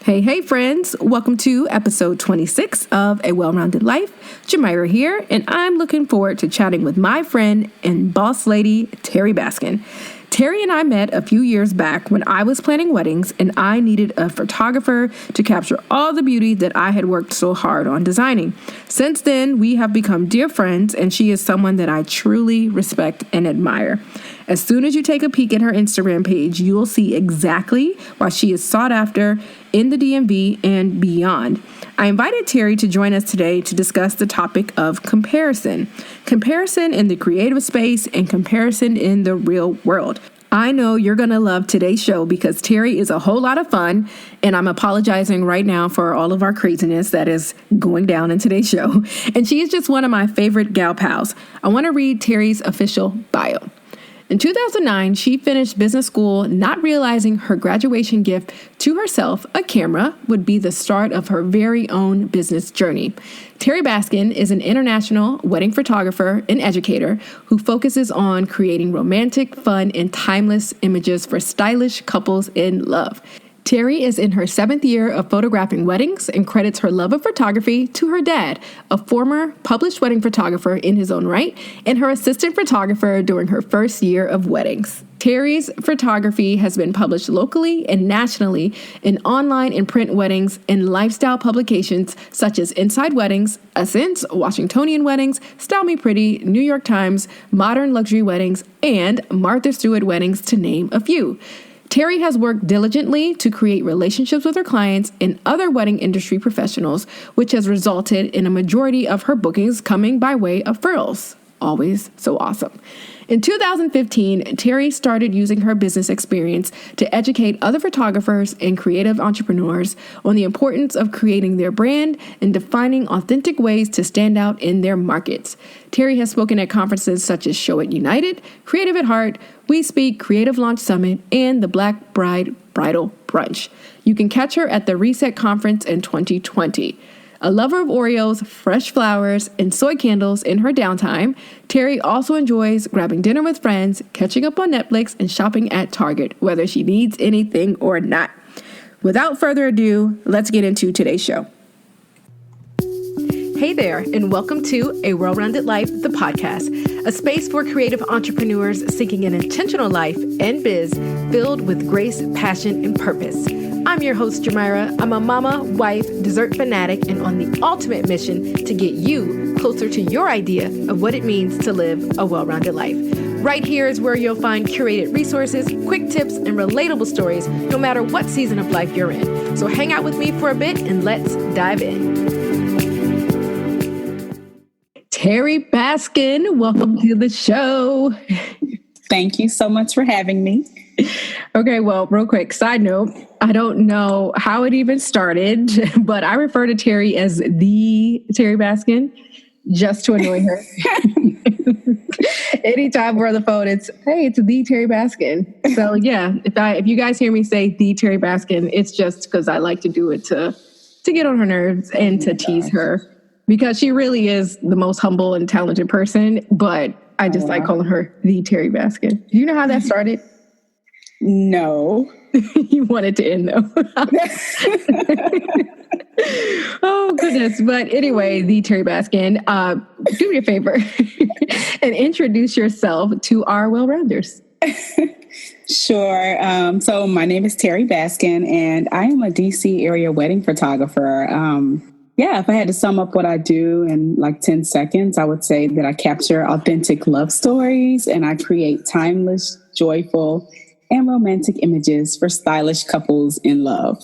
Hey, friends. Welcome to episode 26 of A Well-Rounded Life. Geomyra here, and I'm looking forward to chatting with my friend and boss lady, Terri Baskin. Terri and I met a few years back when I was planning weddings and I needed a photographer to capture all the beauty that I had worked so hard on designing. Since then, we have become dear friends, and she is someone that I truly respect and admire. As soon as you take a peek at her Instagram page, you will see exactly why she is sought after in the DMV and beyond. I invited Terri to join us today to discuss the topic of comparison. Comparison in the creative space and comparison in the real world. I know you're going to love today's show because Terri is a whole lot of fun, and I'm apologizing right now for all of our craziness that is going down in today's show. And she is just one of my favorite gal pals. I want to read Terri's official bio. In 2009, she finished business school, not realizing her graduation gift to herself, a camera, would be the start of her very own business journey. Terri Baskin is an international wedding photographer and educator who focuses on creating romantic, fun, and timeless images for stylish couples in love. Terri is in her 7th year of photographing weddings and credits her love of photography to her dad, a former published wedding photographer in his own right, and her assistant photographer during her first year of weddings. Terri's photography has been published locally and nationally in online and print weddings and lifestyle publications such as Inside Weddings, Essence, Washingtonian Weddings, Style Me Pretty, New York Times, Modern Luxury Weddings, and Martha Stewart Weddings, to name a few. Terri has worked diligently to create relationships with her clients and other wedding industry professionals, which has resulted in a majority of her bookings coming by way of referrals. Always so awesome. In 2015, Terri started using her business experience to educate other photographers and creative entrepreneurs on the importance of creating their brand and defining authentic ways to stand out in their markets. Terri has spoken at conferences such as Show It United, Creative at Heart, We Speak, Creative Launch Summit, and the Black Bride Bridal Brunch. You can catch her at the Reset Conference in 2020. A lover of Oreos, fresh flowers, and soy candles in her downtime, Terri also enjoys grabbing dinner with friends, catching up on Netflix, and shopping at Target, whether she needs anything or not. Without further ado, let's get into today's show. Hey there, and welcome to A Well-Rounded Life, the podcast, a space for creative entrepreneurs seeking an intentional life and biz filled with grace, passion, and purpose. I'm your host, Geomyra. I'm a mama, wife, dessert fanatic, and on the ultimate mission to get you closer to your idea of what it means to live a well-rounded life. Right here is where you'll find curated resources, quick tips, and relatable stories, no matter what season of life you're in. So hang out with me for a bit and let's dive in. Terri Baskin, welcome to the show. Thank you so much for having me. Okay, well, real quick, side note, I don't know how it even started, but I refer to Terri as the Terri Baskin just to annoy her. Anytime we're on the phone, it's the Terri Baskin. So yeah, if you guys hear me say the Terri Baskin, it's just because I like to do it to get on her nerves and to tease her, because she really is the most humble and talented person, but I just like calling her the Terri Baskin. Do you know how that started? No. You wanted to end though. Oh goodness. But anyway, the Terri Baskin, do me a favor and introduce yourself to our well-rounders. Sure. So my name is Terri Baskin, and I am a DC area wedding photographer. If I had to sum up what I do in like 10 seconds, I would say that I capture authentic love stories and I create timeless, joyful, and romantic images for stylish couples in love.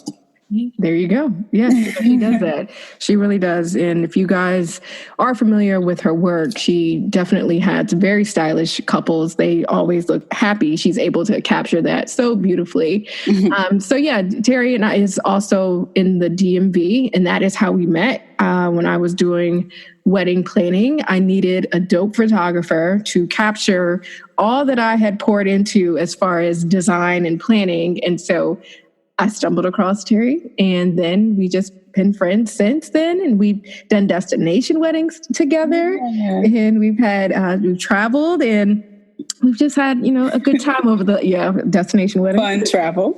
There you go. Yes, she does that. She really does. And if you guys are familiar with her work, she definitely has very stylish couples. They always look happy. She's able to capture that so beautifully. Terri and I is also in the DMV, and that is how we met. When I was doing wedding planning, I needed a dope photographer to capture all that I had poured into as far as design and planning. And so I stumbled across Terri, and then we just been friends since then. And we've done destination weddings together, and we've traveled, and We've just had, a good time over the destination wedding. Fun travel.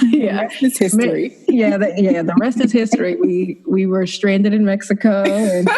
Yeah. The rest is history. The rest is history. We were stranded in Mexico, and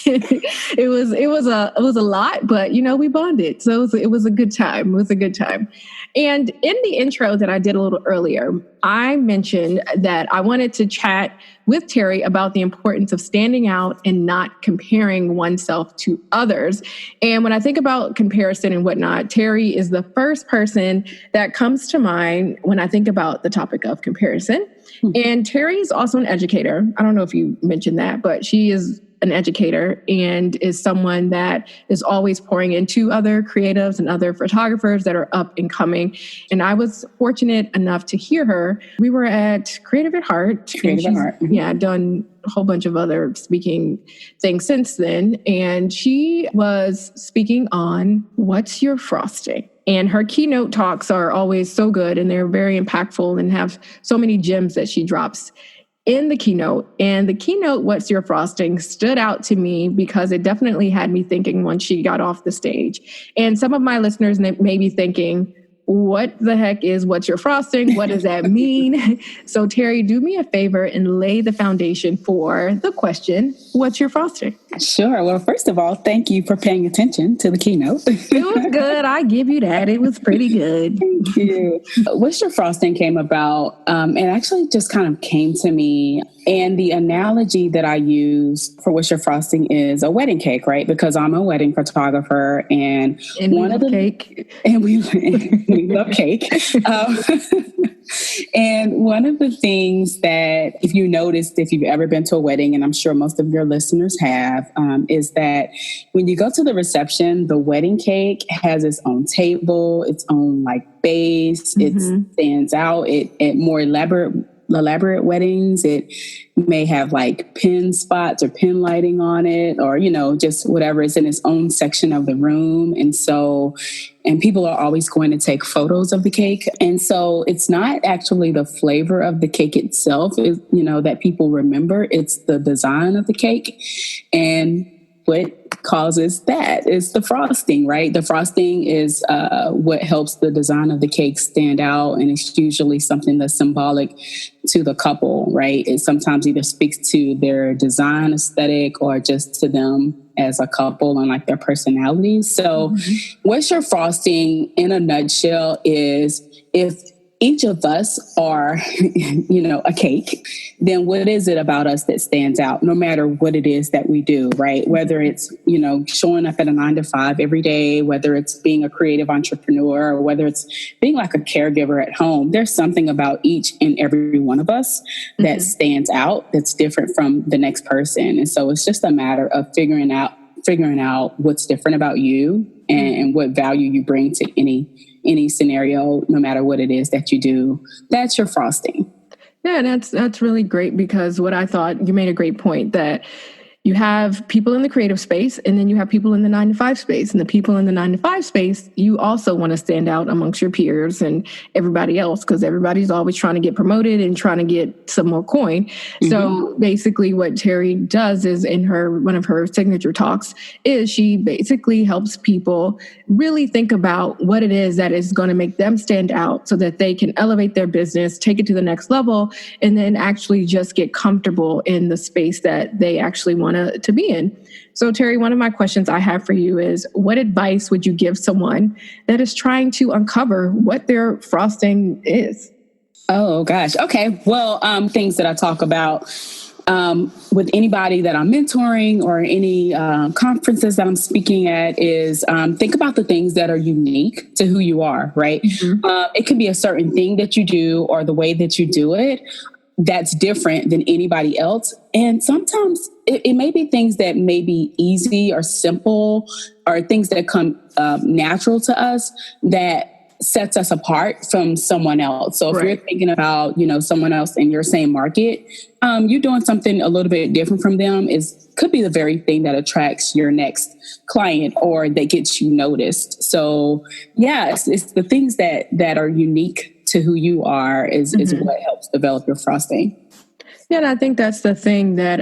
it was a lot, but we bonded. So it was a good time. It was a good time. And in the intro that I did a little earlier, I mentioned that I wanted to chat with Terri about the importance of standing out and not comparing oneself to others. And when I think about comparison and whatnot, Terri is the first person that comes to mind when I think about the topic of comparison. And Terri is also an educator. I don't know if you mentioned that, but she is an educator and is someone that is always pouring into other creatives and other photographers that are up and coming. And I was fortunate enough to hear her. We were at Creative at Heart. Creative at Heart. Yeah, done a whole bunch of other speaking things since then. And she was speaking on what's your frosting? And her keynote talks are always so good, and they're very impactful and have so many gems that she drops in the keynote. And the keynote, What's Your Frosting, stood out to me because it definitely had me thinking once she got off the stage. And some of my listeners may be thinking, what the heck is What's Your Frosting? What does that mean? So Terri, do me a favor and lay the foundation for the question, what's your frosting? Sure. Well, first of all, thank you for paying attention to the keynote. It was good. I give you that. It was pretty good. Thank you. What's Your Frosting came about, and actually just kind of came to me. And the analogy that I use for What's Your Frosting is a wedding cake, right? Because I'm a wedding photographer, and one of the cake, and we love cake. And one of the things that, if you noticed, if you've ever been to a wedding, and I'm sure most of your listeners have, is that when you go to the reception, the wedding cake has its own table, its own base. It stands out. It more elaborate weddings, it may have pin spots or pin lighting on it, or just whatever is in its own section of the room. And people are always going to take photos of the cake. And so it's not actually the flavor of the cake itself is that people remember. It's the design of the cake. And what causes that is the frosting, right? The frosting is what helps the design of the cake stand out. And it's usually something that's symbolic to the couple, right? It sometimes either speaks to their design aesthetic or just to them as a couple and their personalities. So What's Your Frosting in a nutshell is, if each of us are, a cake, then what is it about us that stands out, no matter what it is that we do, right? Whether it's, showing up at a 9-to-5 every day, whether it's being a creative entrepreneur, or whether it's being a caregiver at home, there's something about each and every one of us that stands out, that's different from the next person. And so it's just a matter of figuring out what's different about you and what value you bring to any scenario, no matter what it is that you do. That's your frosting. Yeah, that's really great, because what I thought, you made a great point, that you have people in the creative space, and then you have people in the 9-to-5 space. And the people in the 9-to-5 space, you also want to stand out amongst your peers and everybody else, because everybody's always trying to get promoted and trying to get some more coin. So basically what Terri does is, in one of her signature talks, is she basically helps people really think about what it is that is going to make them stand out, so that they can elevate their business, take it to the next level, and then actually just get comfortable in the space that they actually want to be in. So Terri, one of my questions I have for you is, what advice would you give someone that is trying to uncover what their frosting is? Oh, gosh. Okay. Well, things that I talk about with anybody that I'm mentoring or any conferences that I'm speaking at is think about the things that are unique to who you are, right? It can be a certain thing that you do or the way that you do it that's different than anybody else. And sometimes it may be things that may be easy or simple, or things that come natural to us that sets us apart from someone else. So if you're thinking about, someone else in your same market, you doing something a little bit different from them could be the very thing that attracts your next client or that gets you noticed. So yeah, it's the things that are unique to who you are is what helps develop your frosting. Yeah, and I think that's the thing that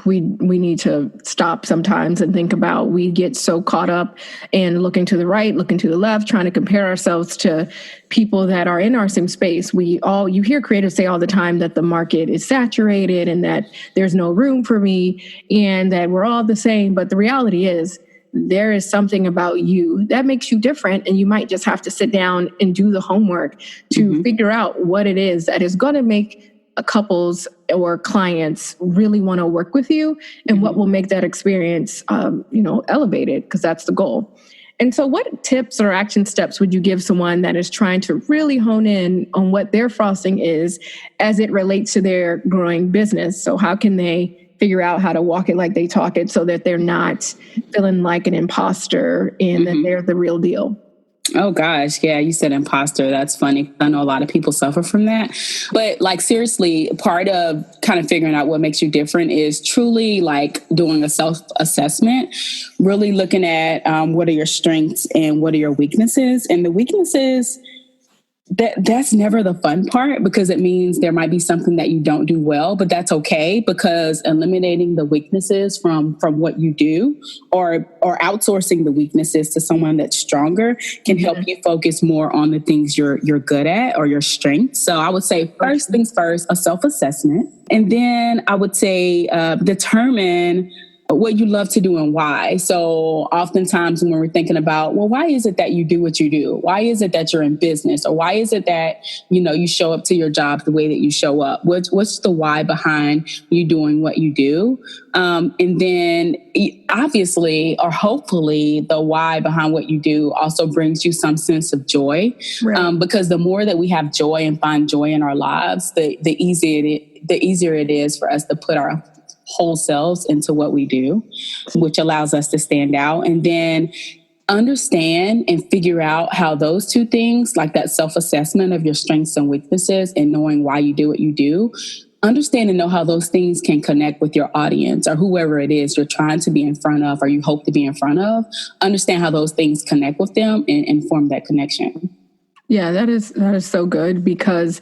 we need to stop sometimes and think about. We get so caught up in looking to the right, looking to the left, trying to compare ourselves to people that are in our same space. You hear creators say all the time that the market is saturated and that there's no room for me and that we're all the same. But the reality is there is something about you that makes you different, and you might just have to sit down and do the homework to figure out what it is that is going to make couples or clients really want to work with you, and what will make that experience, elevated, because that's the goal. And so what tips or action steps would you give someone that is trying to really hone in on what their frosting is as it relates to their growing business? So how can they figure out how to walk it like they talk it so that they're not feeling like an imposter and that they're the real deal? Oh gosh, yeah, you said imposter. That's funny. I know a lot of people suffer from that. But like seriously, part of kind of figuring out what makes you different is truly like doing a self-assessment, really looking at what are your strengths and what are your weaknesses. And the weaknesses, that's never the fun part, because it means there might be something that you don't do well, but that's okay, because eliminating the weaknesses from what you do, or outsourcing the weaknesses to someone that's stronger, can help you focus more on the things you're good at or your strengths. So I would say first things first, a self-assessment. And then I would say determine what you love to do and why. So oftentimes when we're thinking about, well, why is it that you do what you do? Why is it that you're in business? Or why is it that, you show up to your job the way that you show up? What's the why behind you doing what you do? And then obviously, or hopefully, the why behind what you do also brings you some sense of joy. Right. Because the more that we have joy and find joy in our lives, the easier it is for us to put our whole selves into what we do, which allows us to stand out. And then understand and figure out how those two things, like that self-assessment of your strengths and weaknesses and knowing why you do what you do, understand and know how those things can connect with your audience or whoever it is you're trying to be in front of or you hope to be in front of. Understand how those things connect with them and form that connection. Yeah, that is so good, because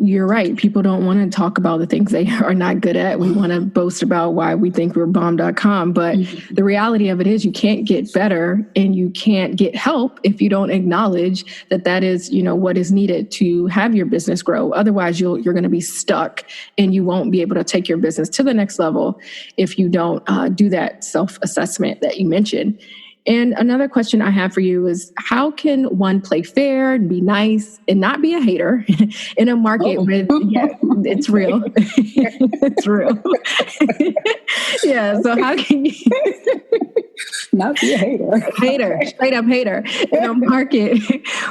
you're right. People don't want to talk about the things they are not good at. We want to boast about why we think we're bomb.com. But the reality of it is you can't get better and you can't get help if you don't acknowledge that is, what is needed to have your business grow. Otherwise, you're going to be stuck and you won't be able to take your business to the next level if you don't do that self-assessment that you mentioned. And another question I have for you is, how can one play fair and be nice and not be a hater in a market it's real. It's real. Yeah. So how can you not be a hater? Straight up hater in a market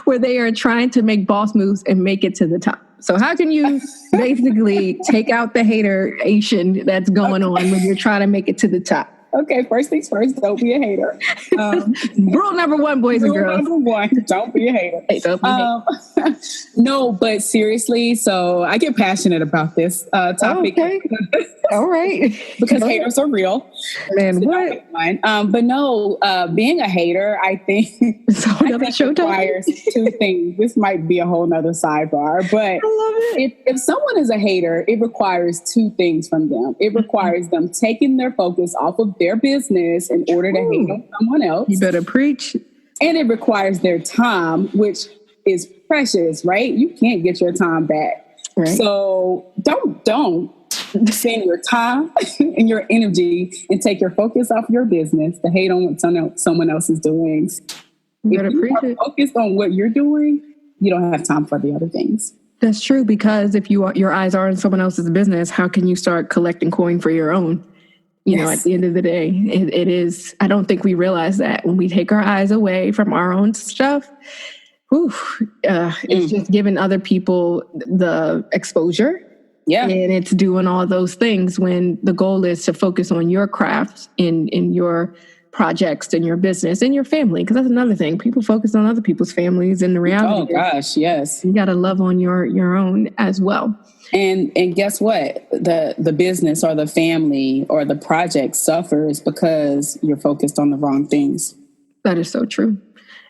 where they are trying to make boss moves and make it to the top. So how can you basically take out the hateration that's going on when you're trying to make it to the top? Okay, first things first, don't be a hater. Rule number one, boys and girls. Rule number one, don't be a hater. Hey, don't be a hater. No, but seriously, so I get passionate about this topic. Oh, okay. All right. Because haters are real. Man, what? But no, being a hater, I think, requires two things. This might be a whole nother sidebar, but I love it. If someone is a hater, it requires two things from them. It requires them taking their focus off of their business in order to hate on someone else. You better preach. And it requires their time, which is precious, right? You can't get your time back. Right. So don't spend your time and your energy and take your focus off your business to hate on what someone else is doing. If you are focused on what you're doing, you don't have time for the other things. That's true, because if your eyes are on someone else's business, how can you start collecting coin for your own? At the end of the day, it is, I don't think we realize that when we take our eyes away from our own stuff, it's just giving other people the exposure. Yeah. And it's doing all those things when the goal is to focus on your craft in your projects and your business and your family. Because that's another thing. People focus on other people's families, and the reality is, yes. You got to love on your own as well. And guess what? The business or the family or the project suffers because you're focused on the wrong things. That is so true.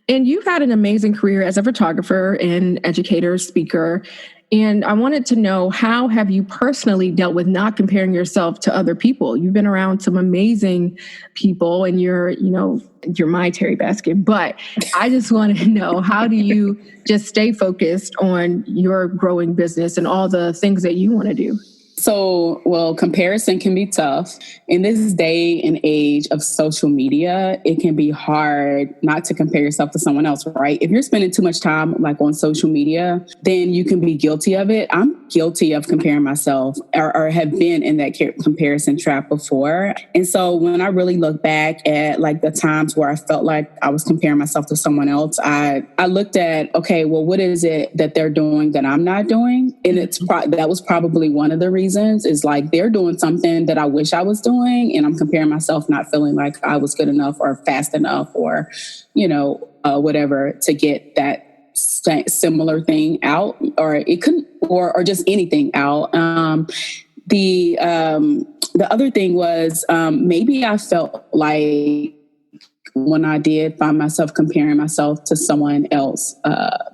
And you've had an amazing career as a photographer and educator, speaker. And I wanted to know, how have you personally dealt with not comparing yourself to other people? You've been around some amazing people and you're my Terri Baskin, but I just want to know, how do you just stay focused on your growing business and all the things that you want to do? So, well, comparison can be tough. In this day and age of social media, it can be hard not to compare yourself to someone else, right? If you're spending too much time like on social media, then you can be guilty of it. I'm guilty of comparing myself or have been in that comparison trap before. And so when I really look back at like the times where I felt like I was comparing myself to someone else, I looked at, okay, well, what is it that they're doing that I'm not doing? And that was probably one of the reasons, is like they're doing something that I wish I was doing, and I'm comparing myself, not feeling like I was good enough or fast enough or, whatever, to get that similar thing out, or it couldn't, or just anything out. The other thing was maybe I felt like when I did find myself comparing myself to someone else,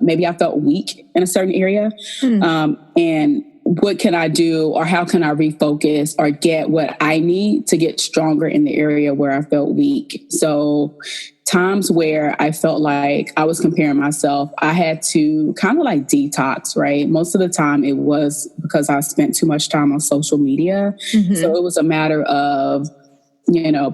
maybe I felt weak in a certain area, and what can I do, or how can I refocus or get what I need to get stronger in the area where I felt weak? So times where I felt like I was comparing myself, I had to kind of like detox, right? Most of the time it was because I spent too much time on social media. Mm-hmm. So it was a matter of,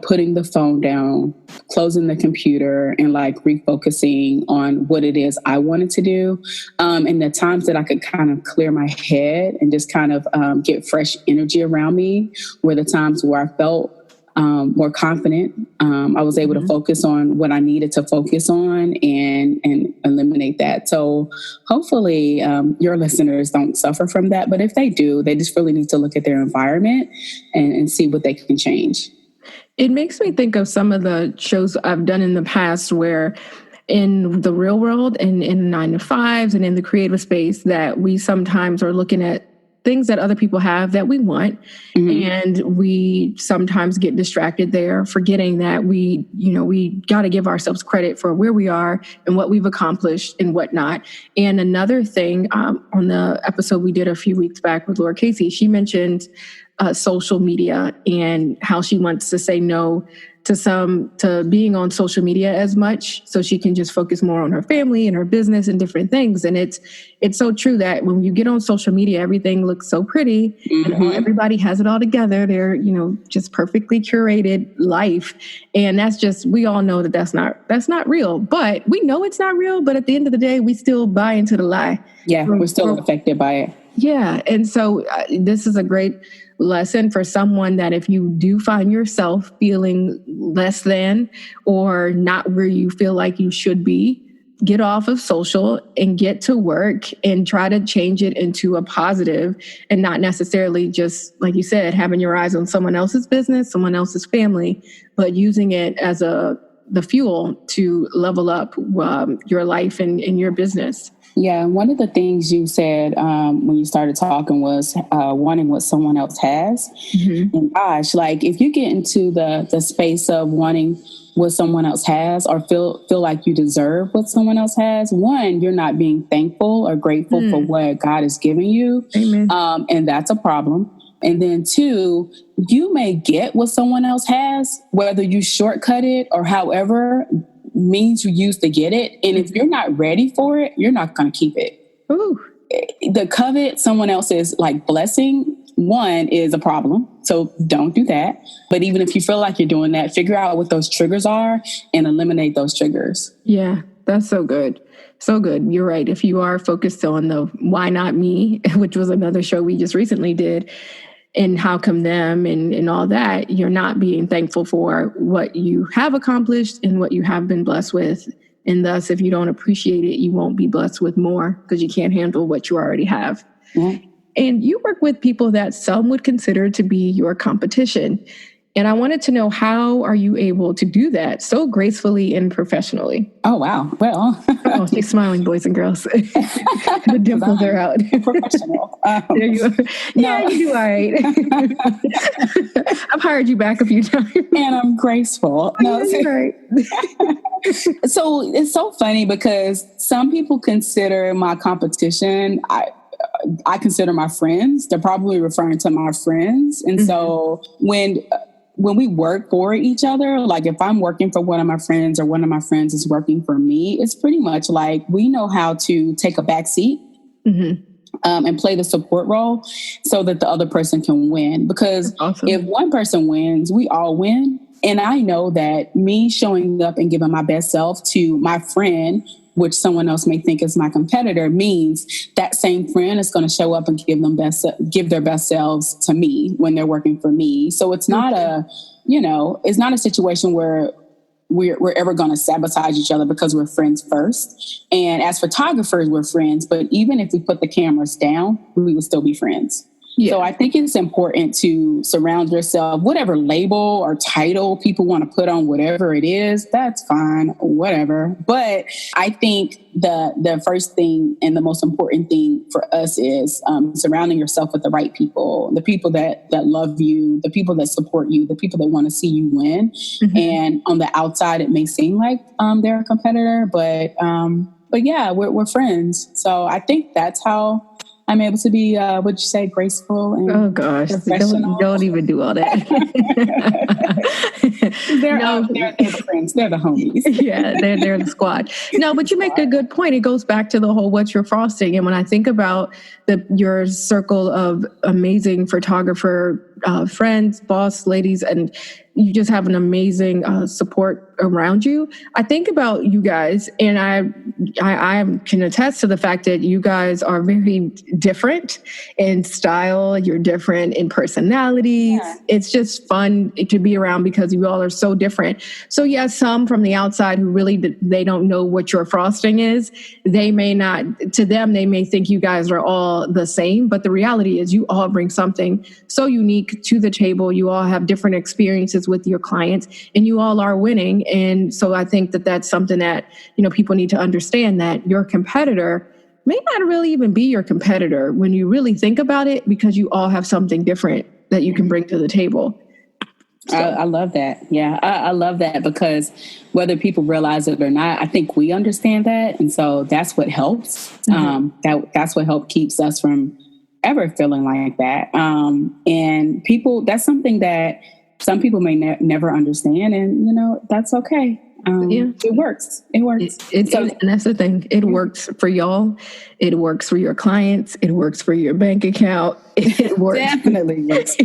putting the phone down, closing the computer, and like refocusing on what it is I wanted to do. And the times that I could kind of clear my head and just kind of get fresh energy around me were the times where I felt more confident. I was able to focus on what I needed to focus on and eliminate that. So hopefully your listeners don't suffer from that. But if they do, they just really need to look at their environment and see what they can change. It makes me think of some of the shows I've done in the past where in the real world and in 9-to-5s and in the creative space, that we sometimes are looking at things that other people have that we want. Mm-hmm. And we sometimes get distracted there, forgetting that we got to give ourselves credit for where we are and what we've accomplished and whatnot. And another thing, on the episode we did a few weeks back with Laura Casey, she mentioned social media and how she wants to say no to being on social media as much, so she can just focus more on her family and her business and different things. And it's so true that when you get on social media, everything looks so pretty, mm-hmm. and everybody has it all together. They're, just perfectly curated life. And that's just, we all know that that's not real, but we know it's not real. But at the end of the day, we still buy into the lie. Yeah. We're still affected by it. Yeah. And so this is a great lesson for someone that if you do find yourself feeling less than or not where you feel like you should be, get off of social and get to work and try to change it into a positive, and not necessarily just, like you said, having your eyes on someone else's business, someone else's family, but using it as the fuel to level up your life and your business. Yeah, one of the things you said when you started talking was wanting what someone else has. Mm-hmm. And gosh, like if you get into the space of wanting what someone else has, or feel like you deserve what someone else has, one, you're not being thankful or grateful for what God has given you. Amen. And that's a problem. And then two, you may get what someone else has, whether you shortcut it or however means you use to get it. And if you're not ready for it, you're not going to keep it. Ooh. The covet someone else's like blessing, one, is a problem. So don't do that. But even if you feel like you're doing that, figure out what those triggers are and eliminate those triggers. Yeah, that's so good. So good. You're right. If you are focused on the why not me, which was another show we just recently did, and how come them and all that, you're not being thankful for what you have accomplished and what you have been blessed with. And thus, if you don't appreciate it, you won't be blessed with more because you can't handle what you already have. Mm-hmm. And you work with people that some would consider to be your competition. And I wanted to know, how are you able to do that so gracefully and professionally? Oh, wow. Well, oh, keep smiling, boys and girls. The dimples are out. Professional. There you are. Yeah, you do all right. I've hired you back a few times. And I'm graceful. No, that's right. So it's so funny because some people consider my competition. I consider my friends. They're probably referring to my friends. And so when we work for each other, like if I'm working for one of my friends or one of my friends is working for me, it's pretty much like we know how to take a back seat and play the support role so that the other person can win. Because if one person wins, we all win. And I know that me showing up and giving my best self to my friend, which someone else may think is my competitor, means that same friend is going to show up and give their best selves to me when they're working for me. So it's not it's not a situation where we're ever going to sabotage each other because we're friends first. And as photographers, we're friends. But even if we put the cameras down, we would still be friends. Yeah. So I think it's important to surround yourself, whatever label or title people want to put on whatever it is, that's fine, whatever. But I think the first thing and the most important thing for us is surrounding yourself with the right people, the people that love you, the people that support you, the people that want to see you win. And on the outside, it may seem like they're a competitor, but yeah, we're friends. So I think that's how I'm able to be, would you say, graceful and professional. Don't even do all that. They're the friends. They're the homies. Yeah, they're the squad. No, but you make a good point. It goes back to the whole what's your frosting. And when I think about your circle of amazing photographer friends, boss ladies, and you just have an amazing support around you. I think about you guys, and I can attest to the fact that you guys are very different in style. You're different in personalities. Yeah. It's just fun to be around because you all are so different. So yes, some from the outside who really, they don't know what your frosting is. They may not, to them, they may think you guys are all the same, but the reality is you all bring something so unique to the table. You all have different experiences with your clients and you all are winning. And so I think that that's something that, people need to understand, that your competitor may not really even be your competitor when you really think about it, because you all have something different that you can bring to the table. So. I love that. Yeah, I love that, because whether people realize it or not, I think we understand that. And so that's what helps. That's what helps keeps us from ever feeling like that. And people, that's something that some people may never understand. And, that's okay. It works. It works. And that's the thing. It works for y'all. It works for your clients. It works for your bank account. It works. Definitely works.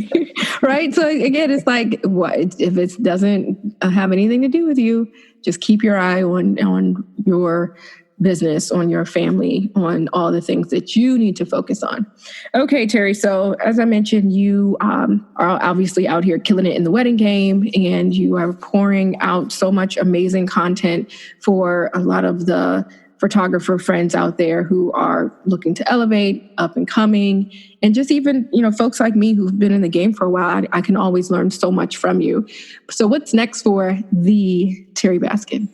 Right. So again, it's like, what if it doesn't have anything to do with you? Just keep your eye on your business, on your family, on all the things that you need to focus on. Okay, Terri. So as I mentioned, you are obviously out here killing it in the wedding game, and you are pouring out so much amazing content for a lot of the photographer friends out there who are looking to elevate, up and coming, and just even, folks like me who've been in the game for a while. I can always learn so much from you. So what's next for the Terri Baskin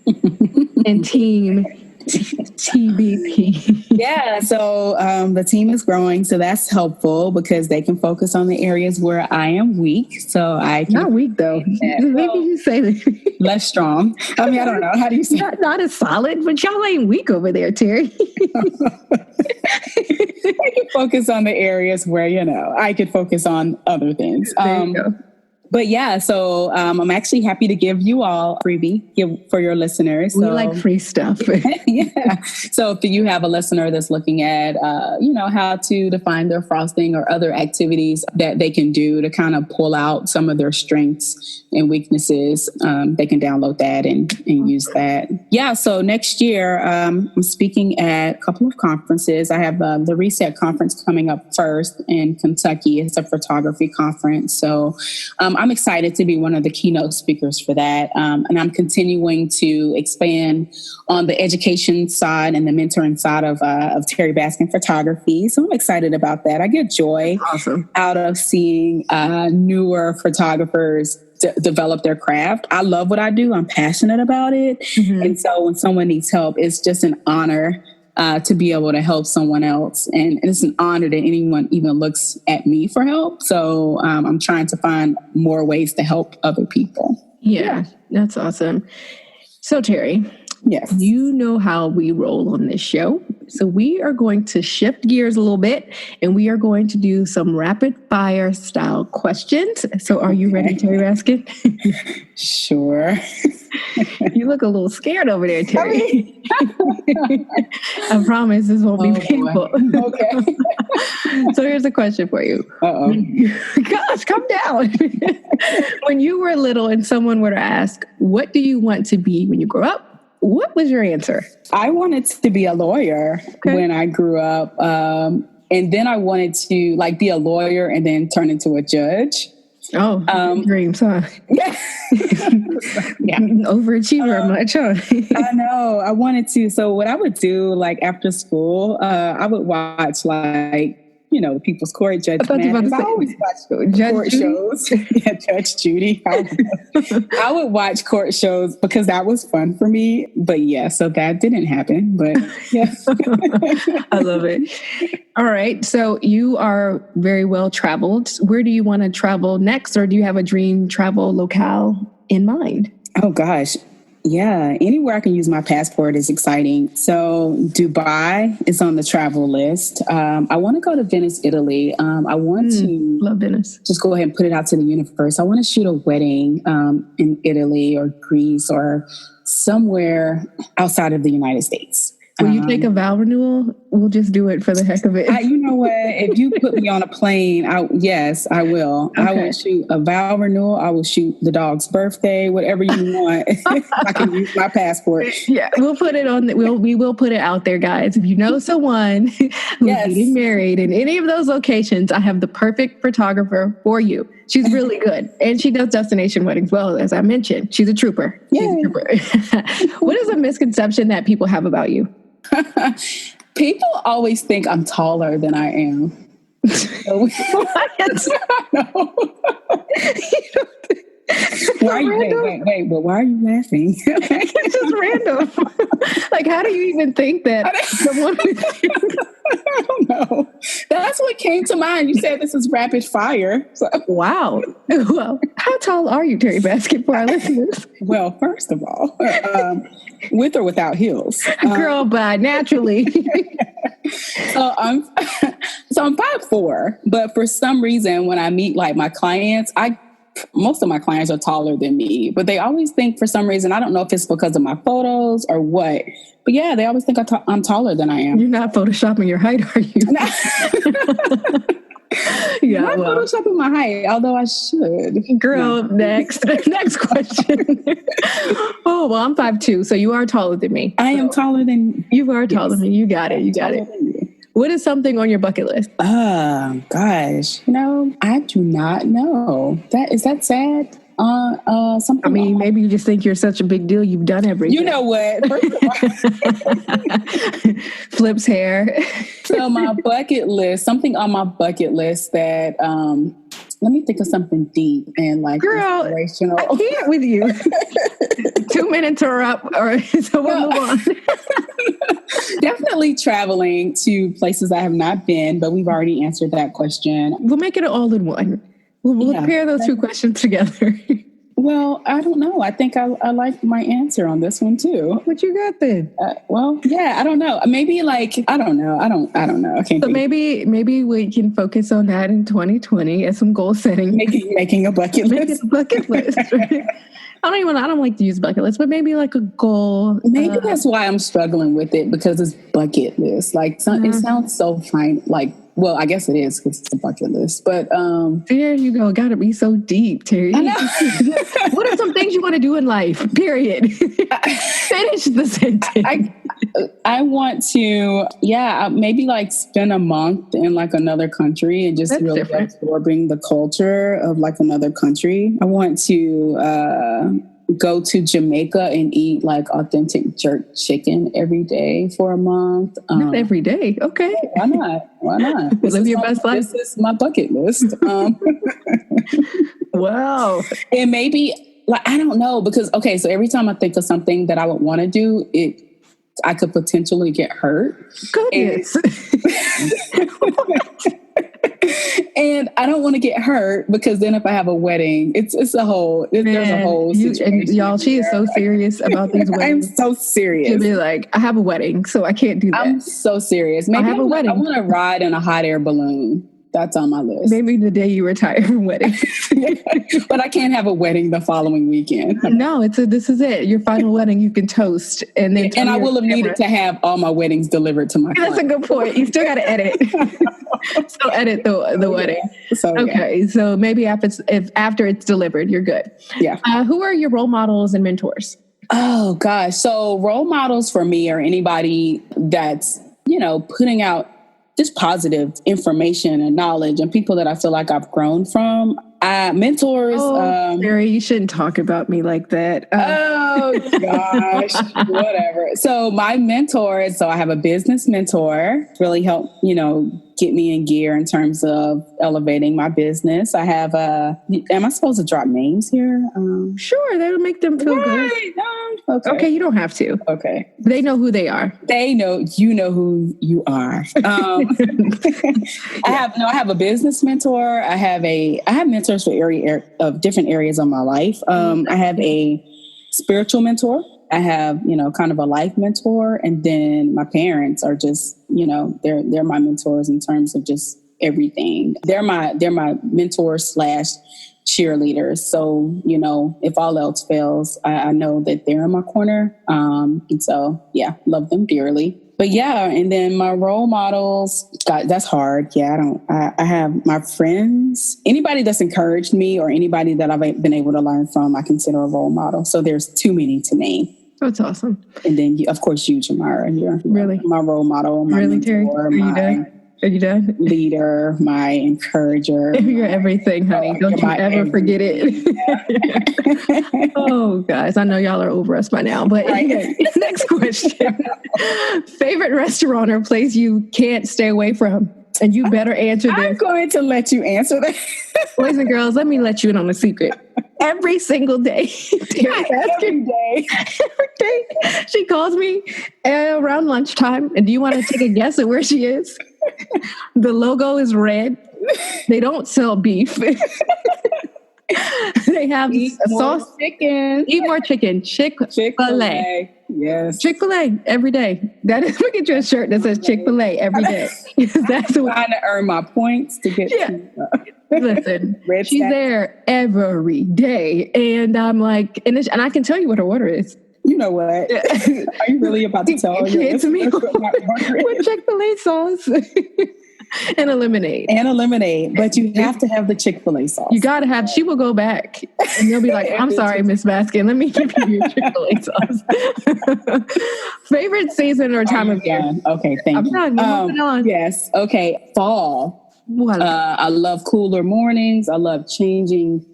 and team TBP? Yeah, so the team is growing, so that's helpful because they can focus on the areas where I am weak. So I can not weak though. Maybe you say that. Less strong. I mean, I don't know. How do you say? Not as solid, but y'all ain't weak over there, Terri. I can focus on the areas where I could focus on other things. There you go. But yeah, so I'm actually happy to give you all a freebie for your listeners. We like free stuff. Yeah. So if you have a listener that's looking at, how to define their frosting or other activities that they can do to kind of pull out some of their strengths and weaknesses, they can download that and use that. Yeah. So next year, I'm speaking at a couple of conferences. I have the Reset conference coming up first in Kentucky. It's a photography conference. So I'm excited to be one of the keynote speakers for that. And I'm continuing to expand on the education side and the mentoring side of Terri Baskin photography. So I'm excited about that. I get joy out of seeing newer photographers develop their craft. I love what I do. I'm passionate about it. Mm-hmm. And so when someone needs help, it's just an honor to be able to help someone else. And it's an honor that anyone even looks at me for help. So I'm trying to find more ways to help other people. Yeah, that's awesome. So Terri, yes, you know how we roll on this show. So we are going to shift gears a little bit and we are going to do some rapid fire style questions. So are you ready, Terri Baskin? Sure. You look a little scared over there, Terri. I promise this won't be painful. Okay. So here's a question for you. Uh-oh. Gosh, calm down. When you were little and someone were to ask, what do you want to be when you grow up? What was your answer? I wanted to be a lawyer when I grew up. And then I wanted to be a lawyer and then turn into a judge. Oh, dreams, huh? Yeah. Yeah. Overachiever much, huh? I know. I wanted to. So what I would do, after school, I would watch People's Court, Judge Mathis. I always watch court shows. Yeah, Judge Judy. I would watch court shows because that was fun for me. But yeah, so that didn't happen. But yeah. I love it. All right. So you are very well traveled. Where do you want to travel next? Or do you have a dream travel locale in mind? Oh, gosh. Yeah, anywhere I can use my passport is exciting. So Dubai is on the travel list. I want to go to Venice, Italy. I want to love Venice. Just go ahead and put it out to the universe. I want to shoot a wedding in Italy or Greece or somewhere outside of the United States. Will you take a vow renewal? We'll just do it for the heck of it. You know what? If you put me on a plane, yes, I will. Okay. I will shoot a vow renewal. I will shoot the dog's birthday, whatever you want. I can use my passport. Yeah, we'll put it on. We will put it out there, guys. If you know someone who's getting married in any of those locations, I have the perfect photographer for you. She's really good. And she does destination weddings well, as I mentioned. She's a trooper. What is a misconception that people have about you? People always think I'm taller than I am. What? No. Why are you laughing? It's just random. How do you even think that someone would think? I don't know. That's what came to mind. You said this is rapid fire. So. Wow. Well, how tall are you, Terri Baskin, for our listeners? Well, first of all, with or without heels? Girl, by naturally. So I'm 5'4", but for some reason, when I meet my clients, most of my clients are taller than me, but they always think for some reason, I don't know if it's because of my photos or what, but yeah, they always think I'm taller than I am. You're not photoshopping your height, are you? Yeah, I'm not photoshopping my height, although I should. Girl, next question. Oh, well, I'm 5'2", so you are taller than me. I am taller than you. Are taller than me. You got it. You got it. What is something on your bucket list? Gosh, I do not know. Is that sad? Something. I mean, maybe you just think you're such a big deal. You've done everything. You know what? Flips hair. So my bucket list, something on my bucket list that, let me think of something deep and girl, inspirational. I can't with you. 2 minutes are up, so we'll move on. Definitely traveling to places I have not been, but we've already answered that question. We'll make it all in one. We'll pair those two questions together. Well, I don't know. I think I like my answer on this one too. What you got then? I don't know. Maybe I don't know. I don't know. I can't. So maybe we can focus on that in 2020 as some goal setting. Making a bucket list. Making a bucket list. I don't like to use bucket list, but maybe a goal. Maybe that's why I'm struggling with it, because it's bucket list. It sounds so fine. Well, I guess it is because it's a bucket list. But there you go. Got to be so deep, Terri. I know. What are some things you want to do in life? Period. Finish the sentence. I want to, maybe spend a month in another country and just really absorbing the culture of another country. I want to go to Jamaica and eat authentic jerk chicken every day for a month. Not every day. Okay. Why not? Live your best life. This is my bucket list. Wow. And maybe I don't know, because so every time I think of something that I would want to do, I could potentially get hurt. Goodness. And I don't want to get hurt because then if I have a wedding, there's a whole situation. And y'all, she is so serious about these weddings. I'm so serious. She'll be like, I have a wedding, so I can't do that. I'm so serious. Maybe I have a wedding. I want to ride in a hot air balloon. That's on my list. Maybe the day you retire from wedding. But I can't have a wedding the following weekend. No, this is it. Your final wedding, you can toast. And I will have needed to have all my weddings delivered to my client. That's a good point. You still got to edit. Still edit the wedding. So, okay. So maybe after it's delivered, you're good. Yeah. Who are your role models and mentors? Oh, gosh. So role models for me are anybody that's, putting out just positive information and knowledge and people that I feel like I've grown from. Mentors. Terri, you shouldn't talk about me like that. Oh, gosh, whatever. So my mentors, so I have a business mentor, really helped, get me in gear in terms of elevating my business. I have am I supposed to drop names here? Sure, that'll make them feel good. Okay, you don't have to. Okay. They know who they are. They know, who you are. I have a business mentor. I have mentors for different areas of my life. I have a spiritual mentor. I have, kind of a life mentor. And then my parents are just, they're my mentors in terms of just everything. They're my mentors / cheerleaders. So, if all else fails, I know that they're in my corner. And so, yeah, love them dearly. But yeah, and then my role models, God, that's hard. Yeah, I have my friends, anybody that's encouraged me or anybody that I've been able to learn from, I consider a role model. So there's too many to name. That's awesome. And then, of course, you, Geomyra, you're really my role model, my mentor, Are you done? Leader, my encourager. You're everything, honey. Don't you ever forget it. Oh, guys, I know y'all are over us by now. But anyway, next question. Favorite restaurant or place you can't stay away from? And you better answer this. I'm going to let you answer that. Boys and girls, let me let you in on a secret. Every single day. Every day. She calls me around lunchtime. And do you want to take a guess at where she is? The logo is red. They don't sell beef. They have sauce. Chicken. Eat more chicken. Chick-fil-A. Yes. Chick-fil-A every day. That is, look at your shirt that says Chick-fil-A every day. That's what I'm trying to earn my points to get to. Listen, she's there every day. And I'm like, and I can tell you what her order is. You know what? Are you really about to tell me? It's me with Chick-fil-A sauce. And a lemonade. But you have to have the Chick-fil-A sauce. You got to have, she will go back and you'll be like, I'm sorry, Miss Baskin. Let me give you your Chick-fil-A sauce. Favorite season or time of year? Okay, thank you. I'm done. Moving on. Yes. Okay. Fall. I love cooler mornings. I love changing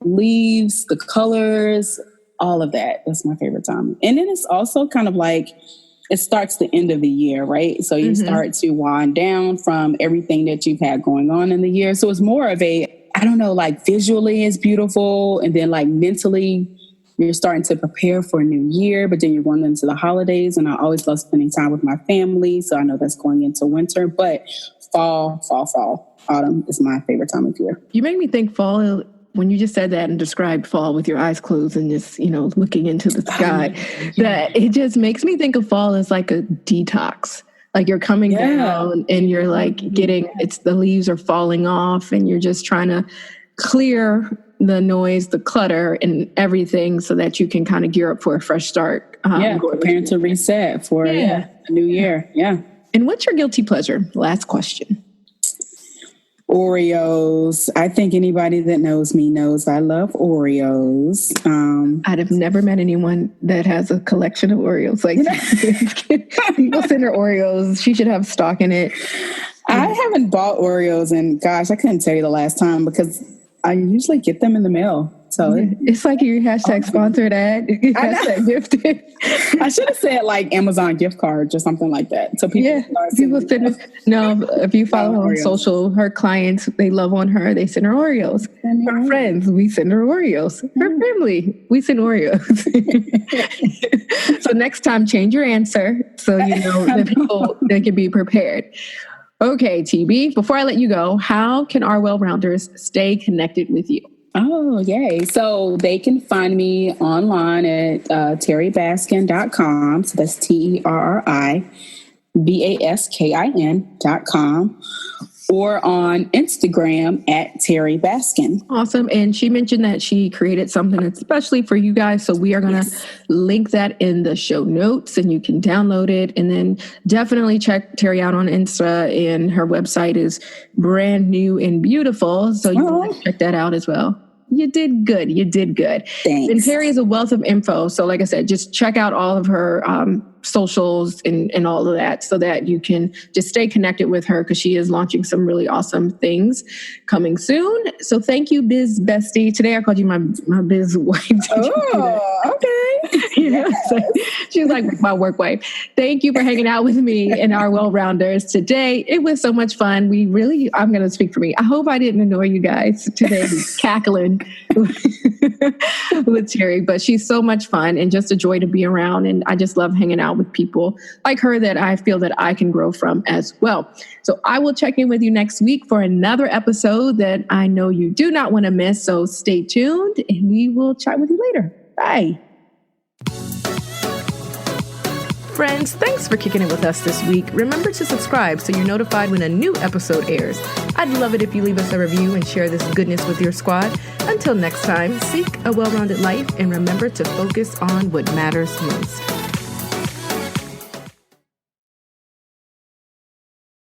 leaves, the colors, all of that. That's my favorite time. And then it's also kind of like, it starts the end of the year, right? So you start to wind down from everything that you've had going on in the year. So it's more of like visually it's beautiful. And then like mentally, you're starting to prepare for a new year, but then you're going into the holidays. And I always love spending time with my family. So I know that's going into winter, but fall, autumn is my favorite time of year. You make me think fall, when you just said that and described fall with your eyes closed and just, looking into the sky, that it just makes me think of fall as like a detox. Like you're coming down and you're like the leaves are falling off and you're just trying to clear the noise, the clutter and everything so that you can kind of gear up for a fresh start. Preparing to reset for a new year. Yeah. And what's your guilty pleasure? Last question. Oreos. I think anybody that knows me knows I love Oreos. I'd have never met anyone that has a collection of Oreos. Like people send her Oreos. She should have stock in it. I haven't bought Oreos and gosh, I couldn't tell you the last time because I usually get them in the mail. So it's like your hashtag sponsored ad. Hashtag gifted. I should have said like Amazon gift cards or something like that. So people if you follow her on social, her clients, they love on her. They send her Oreos. Her friends, we send her Oreos. Her family, we send Oreos. So next time, change your answer so that people they can be prepared. Okay, TB, before I let you go, how can our well-rounders stay connected with you? Oh, yay. So they can find me online at terribaskin.com. So that's TerriBaskin.com, or on Instagram at Terri Baskin. Awesome. And she mentioned that she created something especially for you guys. So we are going to link that in the show notes and you can download it. And then definitely check Terri out on Insta, and her website is brand new and beautiful. So you want to check that out as well. You did good. You did good. Thanks. And Terri is a wealth of info. So like I said, just check out all of her socials and all of that so that you can just stay connected with her, because she is launching some really awesome things coming soon. So thank you, Biz Bestie. Today I called you my Biz wife. Oh, okay. Yes. So she's like my work wife. Thank you for hanging out with me and our well-rounders today. It was so much fun. I'm going to speak for me. I hope I didn't annoy you guys today cackling with Terri, but she's so much fun and just a joy to be around. And I just love hanging out with people like her that I feel that I can grow from as well. So I will check in with you next week for another episode that I know you do not want to miss. So stay tuned and we will chat with you later. Bye. Friends, thanks for kicking it with us this week. Remember to subscribe so you're notified when a new episode airs. I'd love it if you leave us a review and share this goodness with your squad. Until next time, seek a well-rounded life and remember to focus on what matters most.